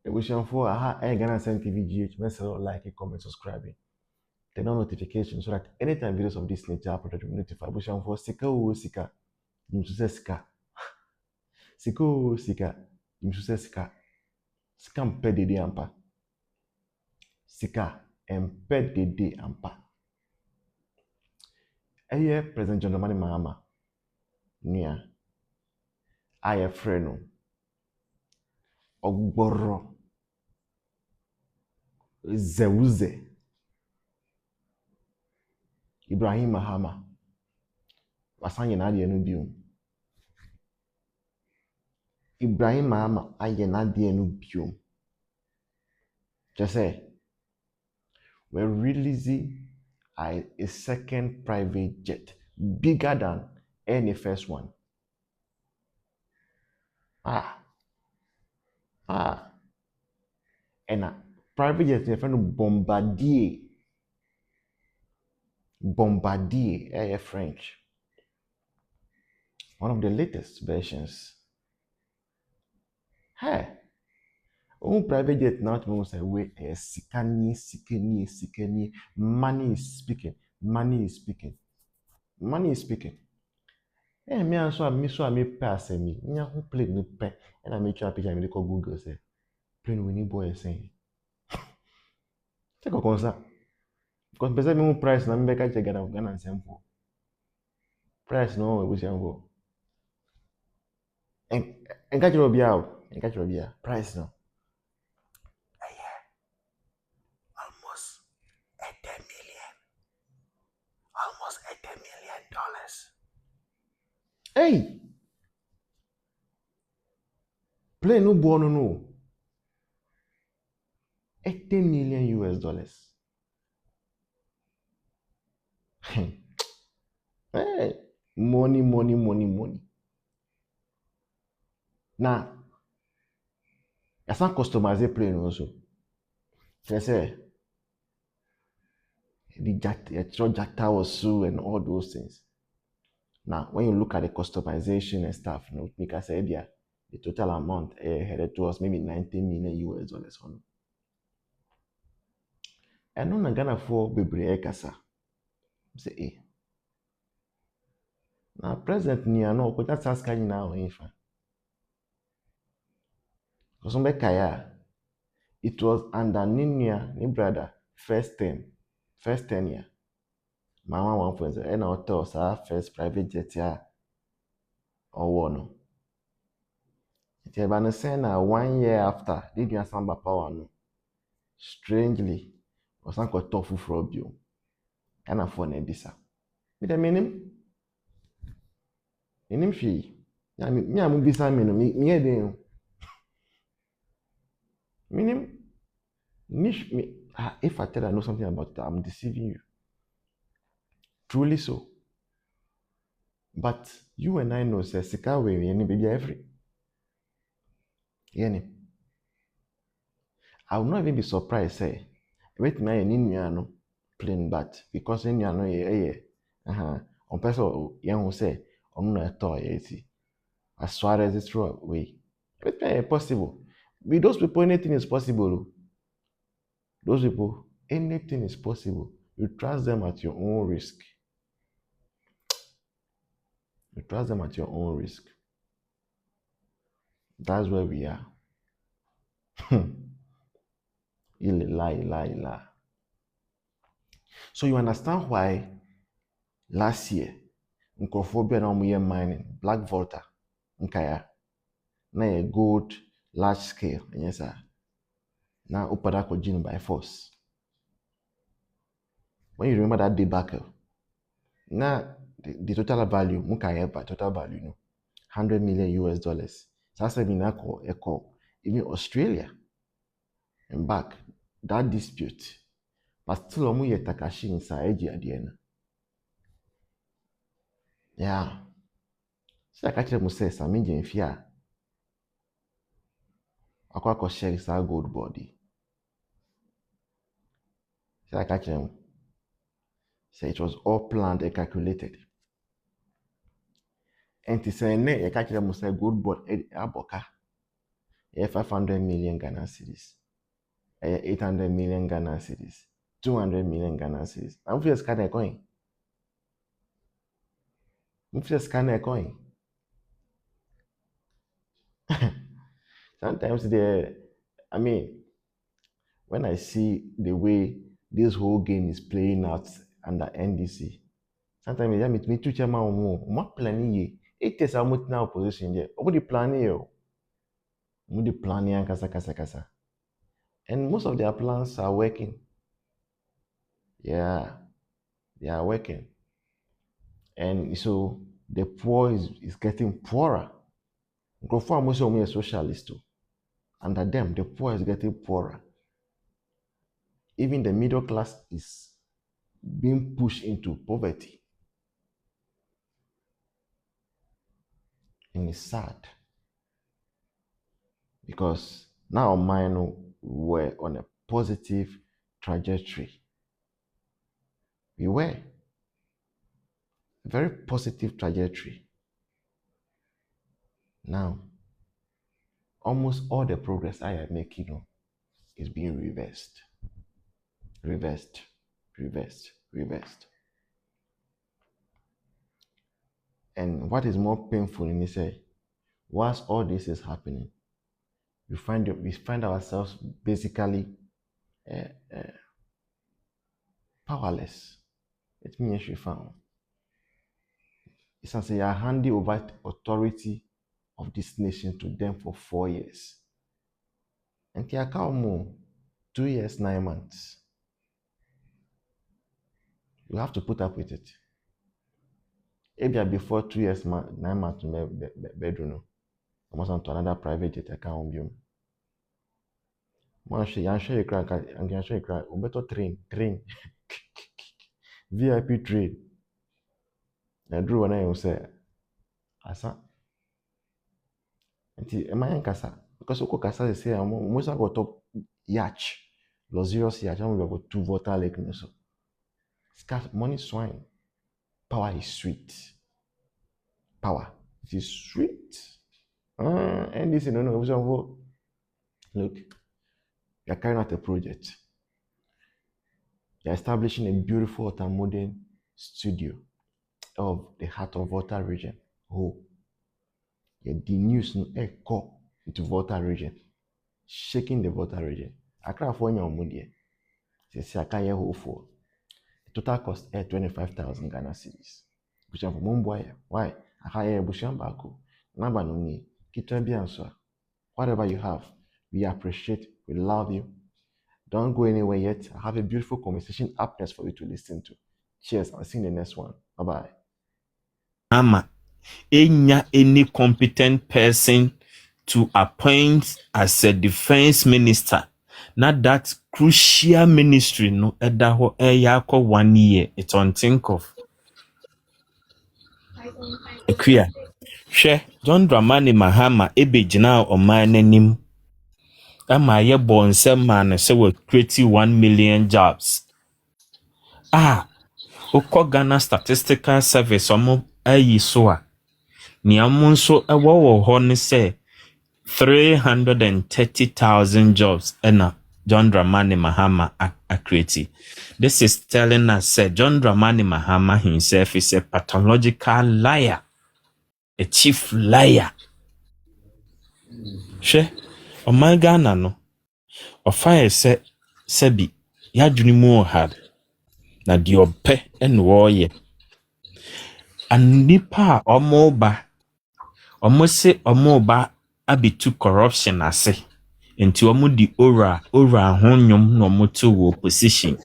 Ebusianfo aha Ghana Sen TV GH, message like, comment, subscribe. Turn on notifications so that anytime videos of this nature are uploaded, you notify. Ebusianfo sika o sika, dimsu sika. Sika o sika, dimsu sika. Sika mpe dede ampa. Sika mpe dede ampa. Eye President John Dramani Mahama nia aye freno ogboro zewuze Ibrahim Mahama wasanye na ade no biom. Ibrahim Mahama aye na ade no biom. Just say we're releasing a second private jet bigger than any first one. And a private jet is friend Bombardier Air French. One of the latest versions. Hey, private jet now to say wait, sikani. Money is speaking. Me also me pass me. Nya who play no pen. And I make sure picture me call Google say plane we need boy saying. Check a concert. Because person me price na me beka check Ghana sample. Price no we say go. En catch you bia. Price no. Almost $80 million. Hey! Plane no born no. $80 million US. Hey, money. Now, you can customize the plane also. So say the jack tower so and all those things. Now, when you look at the customization and stuff, you know, like I said, yeah, the total amount headed towards maybe $90 million US. And on Ghana for bebre kasa. Say, eh. Now, present ni ano, ko just ask you now, infa. Because kaya, it was under Ninia, ni brother, first 10 year. Mama 1.0, and I'll tell us first private jet ya or no. It's about saying 1 year after, did you samba power no? Strangely, was uncle tofu for you. And I phone ebisa. Me the minim fee. Me am bisa me den. Minim if I tell I know something about it, I'm deceiving you. Truly so. But you and I know say sika we any baby every. Yeni. I will not even be surprised say wait me any no plain but because any no on person yen who say on no to ye as far as it's true way. It's possible. With those people, anything is possible. Those people, anything is possible. You trust them at your own risk. That's where we are. Lie. So you understand why last year, Nkrophobia na mining, Black Volta, Nkaya, na a gold large scale, yes sir. Now upada kojin by force. When you remember that debacle, now the total value, Mukaya by total value, no, $100 million US. That's why we now call even Australia and back that dispute. But still, omu ye Takashi inside the yeah. So I catch them say Sammy Jenfia. Akwa share is our gold body. So I catch them. Say it was all planned and calculated. And to say ne, I catch them say gold body aboka. 500 million Ghana cedis, 800 million Ghana cedis, 200 million Ghana cedis. I'm just scanning a coin. Sometimes when I see the way this whole game is playing out under NDC, sometimes me too chairman more planning ye. It is a much now position there. What the planning you? What the planning kasa. And most of their plans are working. Yeah, they are working. And so the poor is getting poorer. Most of them are socialists too. Under them, the poor is getting poorer. Even the middle class is being pushed into poverty. And it's sad. Because now mine were on a positive trajectory. We were. A very positive trajectory. Now, almost all the progress I am making is being reversed. And what is more painful in this, whilst all this is happening, we find ourselves basically powerless. It means we found. It's as if you are handing over authority of this nation to them for 4 years. And they are 2 years, 9 months. You have to put up with it. Maybe before 2 years, 9 months, bedroom, almost onto another private jet account. I'm sure you crack, better train. VIP train. I drew when I say, Asa. And kasa. Because Oko Kasa is saying, most of got top yacht, luxurious yacht, and we got 2 Volta Lake. So, scarce money swine. Power is sweet. Power. It is sweet. And this, look, you're carrying out a project. You're establishing a beautiful and modern studio of the heart of Volta region. The news call into Volta region, shaking the Volta region. Accra for your money. Say I can't hear for. The total cost 25,000 Ghana cedis. Bushan for Mumbai. Why? I can't hear Bushan Bako. Number no need. Whatever you have, we appreciate. We love you. Don't go anywhere yet. I have a beautiful conversation up next for you to listen to. Cheers. I'll see you in the next one. Bye-bye. Any competent person to appoint as a defense minister. Not that crucial ministry no edaho eyako 1 year. It's on think of. Ekuya. She John Dramani Mahama ebejina oman nanim. Ama ye bonse man se we create 1 million jobs. Oko Ghana Statistical Service omo ayi so a. Ni amun so ewo ho ne se 330,000 jobs ena John Dramani Mahama create. This is telling us that John Dramani Mahama himself is a pathological liar, a chief liar. She, Oman Ghana no, Ofaye se sebi ya junimu hard na di ope enwo ye. Anipa omoba, omose omoba abitu corruption ase. Nti omo di ora honyom no moto wo position.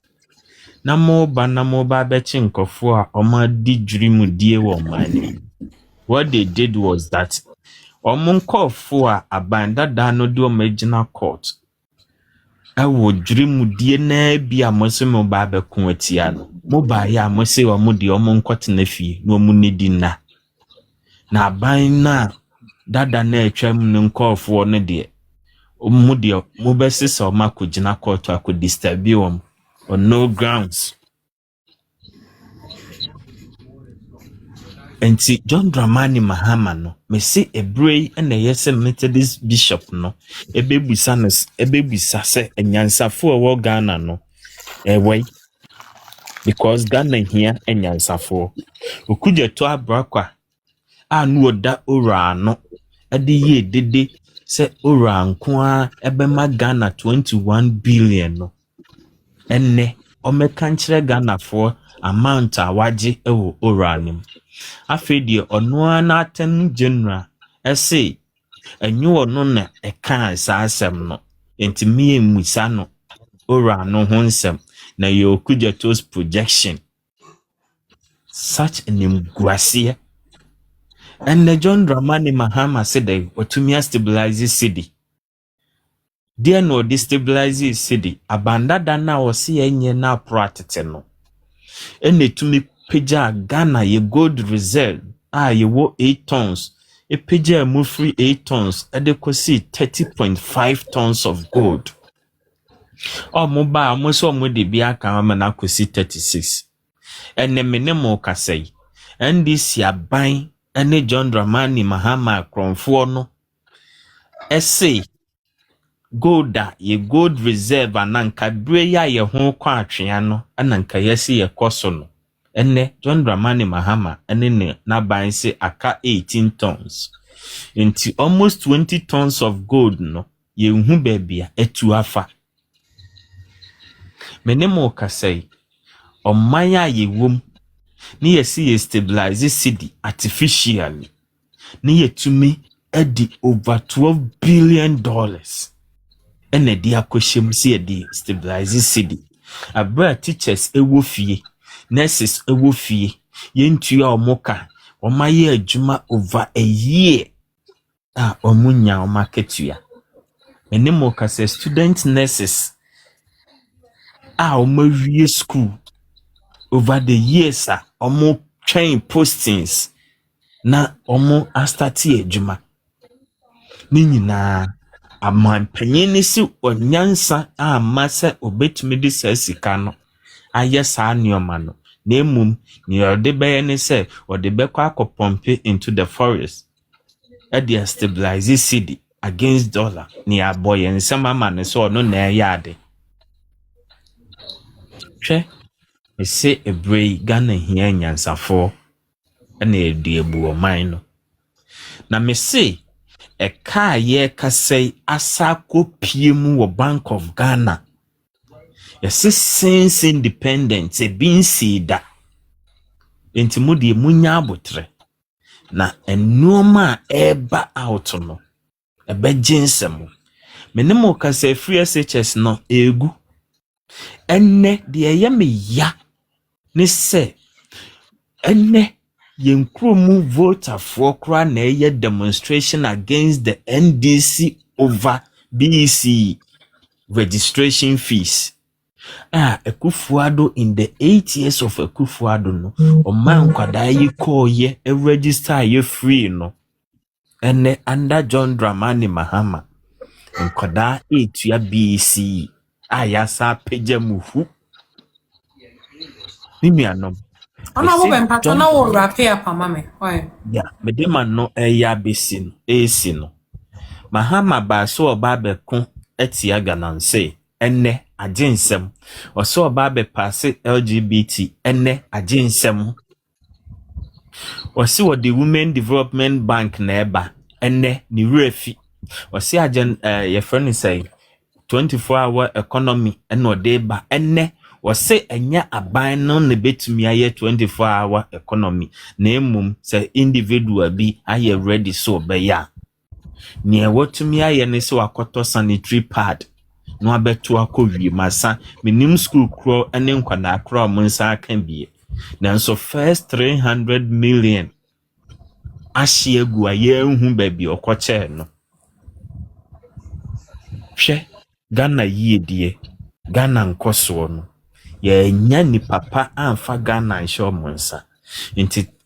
Na moba bechi nkofo a omo di dwirimu die wo mani. What they did was that omo nkofo a abandada no di original court. Ewo dwirimu die na bia mose moba be kunwatia no. Moba ya mose omo di omo nkoti na fie no omo ne di na. Na aban na dada na etwam no nkofo no de Mudia Mubessis or Marco Jinakoto could disturb you on no grounds. Enti John Dramani Mahama no me se ebrei na yese Methodist bishop no ebebisa se enyansafo wo Ghana no ewe because Ghana here enyansafo okuje to abrakwa anu oda ora no ade ye dede se ora nko a ebema Ghana 21 billion no enne omeka nkyere Ghana for amount a waje ewo ora nim afedi ono na aten general ese enyu ono na eka sa asem no enti me musa no ora no ho nsem na yo kujetos projection such an imguasie and the John Dramani Mahama said they watumia stabilize city dear no destabilize city abanda dana osi enye na pratete no ene tumi peja Ghana ye gold reserve ye wo 8 tons e peja mu free 8 tons adekosi 30.5 tons of gold mo ba mo so mo de bia kan ma na kosi 36 ene menemo kasai ndi si aban ene John Dramani Mahama kronfo no ese golda ye gold reserve ananka bre ya ye ho kwa atwea no ananka yesi ye koso no ene John Dramani Mahama ene ne na ban se aka 18 tons into almost 20 tons of gold no ye hu babia etu afa menemo kasai omanya ye wom ni yesi ye stabilize city artificially ni yetumi edi over $12 billion ene di akoshem si edi stabilize city abra teachers ewo fie nurses ewo fie yentua omoka omaye adwuma over a year omunya omaketua ene mo ka se student nurses omawie school over the years omo train postings na omo astati adwuma ni nyina amampanyin ni si onyansa amase obetumi di sasika no aye saa nioma no na emum ni ode beye ni se ode bekwa akopompe into the forest at the stabilize city against dollar ni aboye nsema ma ne so no na yade hwe ese ebrei Ghana hia nyansafo na edi ebu oman no na me se eka Ayɛka say asako piemu wo Bank of Ghana yesi since independence bin sida enti mu de munya abotre na enoma eba out no ebe jinsem menemo ka say free SHS no egu enne de yeme ya ne se enne yenkromu voter for kra na eye demonstration against the NDC over BEC registration fees Ekufuado in the 8 years of Ekufuado no oman kwada yi call ye register ye free no ene under John Dramani Mahama nkwada etua BEC ayasa peja muhu nimianom Ona wo bempato na wo rape apama me. Why? Yeah, medema no eya besi no esi no. Mahama ba so oba beko etia gananse enne aginsem. Oso oba be passe LGBT enne aginsem. Osi wo the Women Development Bank na eba enne ni refi. Osi agen ye friend say 24-hour economy eno deba enne wose enya aban no ne betumi aye 24-hour economy na emum se individual bi aye ready so be ya ne wotumi aye ne se wakoto sanitary pad no abeto akowie masa minim school kro ene nkwada kro munsa kan bie nanso first 300 million ahye gu aye hu ba bi okoche no hwe Ghana yiedie Ghana nkoso no ye nya ni papa amfa Ghana show monsa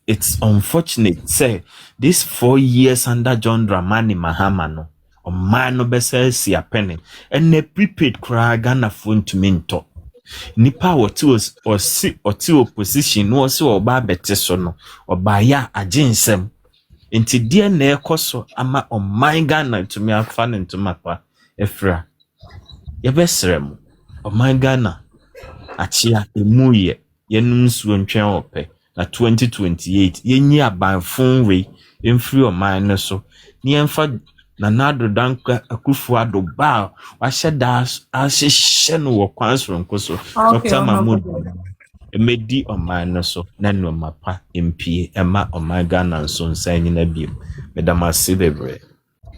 it's unfortunate say this 4 years under John Dramani Mahama no o man no besa si apene and ne prepaid kra Ghana phone to minto nipa ɔte opposition no ɔse ɔba bɛte so no ɔba ya agyensɛm nti deɛ na ɛkɔ so ama ɔman Ghana tumi afa ne ntoma pa efra yɛbɛsrɛ mu ɔman Ghana akyea emu yɛ yɛnum nsuo ntwɛn ɔpɛ na 2028 yɛnyi abanfon wei mfiri ɔman no so ne yɛmfa na nado danka akufu ado ba wahyɛ da ahyehyɛ no wɔ kwan soronko so Dr. Mahmoud emedi ɔman no so na nneɛma pa mpie ɛma ɔman Ghana nso nsan nyina biem medamase bebre.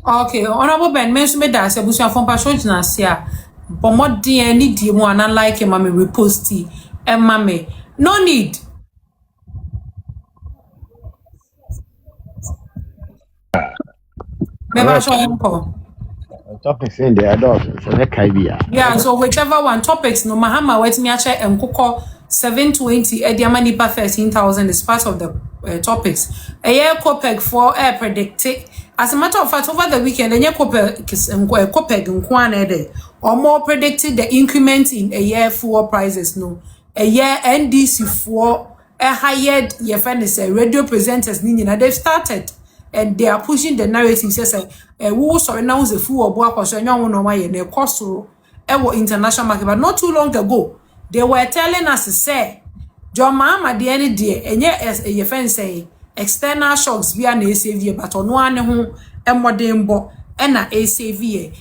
Okay, honorable Ben, me nso me da ase busu afon pa show gyina ase a bomodin ani die mu ana like ma me repost e ma me no need. Me ba show unko. Topics in the adult, so that can be. Yeah, so whichever one topics no mahama wetimi ache enkoko 720 ediama nipa 13,000 is part of the topics. A year copeg for predicted. As a matter of fact, over the weekend, a year copeg nkwane day or more predicted the increment in a year fuel prices. No, a year NDC for a hired your friend is a radio presenters. Nina, they've started. And they are pushing the narrative. Says, "We sorry now the full of work or so young no way and they cost international market." But not too long ago, they were telling us to say, "John Mama, the any day, and yet as a friend say, external shocks via an ACV, but on one who and modern bo and a ACV.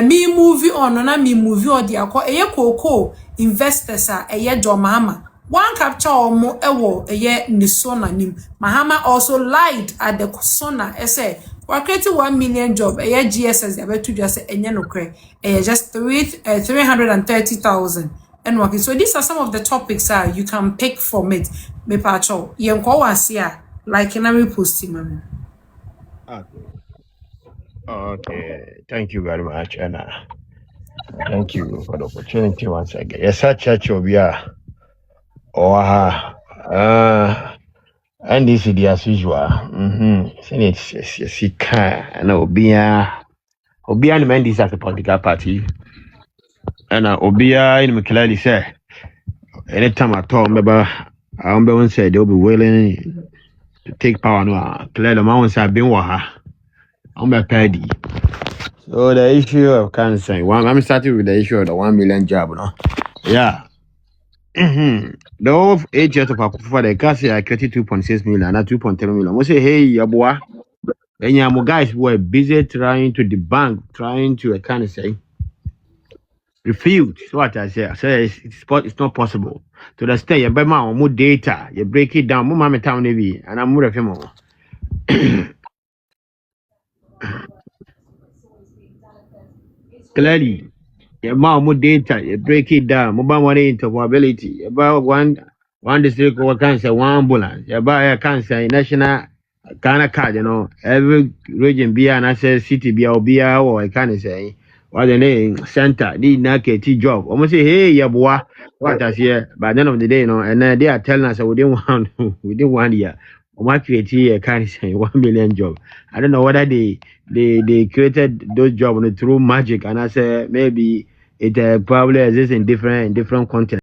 Me movie on, and me movie or the co investors are a year John Mama." One capture or more a year Nisona nim. Mahama also lied at the Sona. I say, we're creating 1 million job. A year GSS, I bet to just a yenokre. A just 330,000 and working. So these are some of the topics you can pick from it. Me pacho. Yenko was here. Like in a reposting, man. Okay. Thank you very much, Anna. Thank you for the opportunity once again. Yes, church of and this is as usual. Senate, yes, he can. And Obia the man this as a political party. And Obia in clearly say, anytime I talk about, I remember say they'll be willing to take power. No, clearly, the man say been waha. I'm a paddy. So the issue of cancer. I'm starting with the issue of the 1 million job. No, yeah. The whole agent of Akufa, the Cassie, I created 2.6 million, not 2.7 million. We say, hey, Yaboa, and your guys were busy trying to debunk, trying to, I can't say, refute. So what I say it's not possible. To the stay, you buy more data, you break it down, more mamma town navy, and I'm more of him. Clearly. Your more data, you break it down, mobile money interoperability, about one district or cancer, one ambulance, you buy a cancer, national Ghana card, every region be an access city be or I can't say what the name center, the naked job. Almost say, hey, yeah, boy, what I say, by the end of the day, and they are telling us within 1 year. What create a can't say 1 million job. I don't know whether they created those jobs through magic, and I say maybe it probably exists in different content.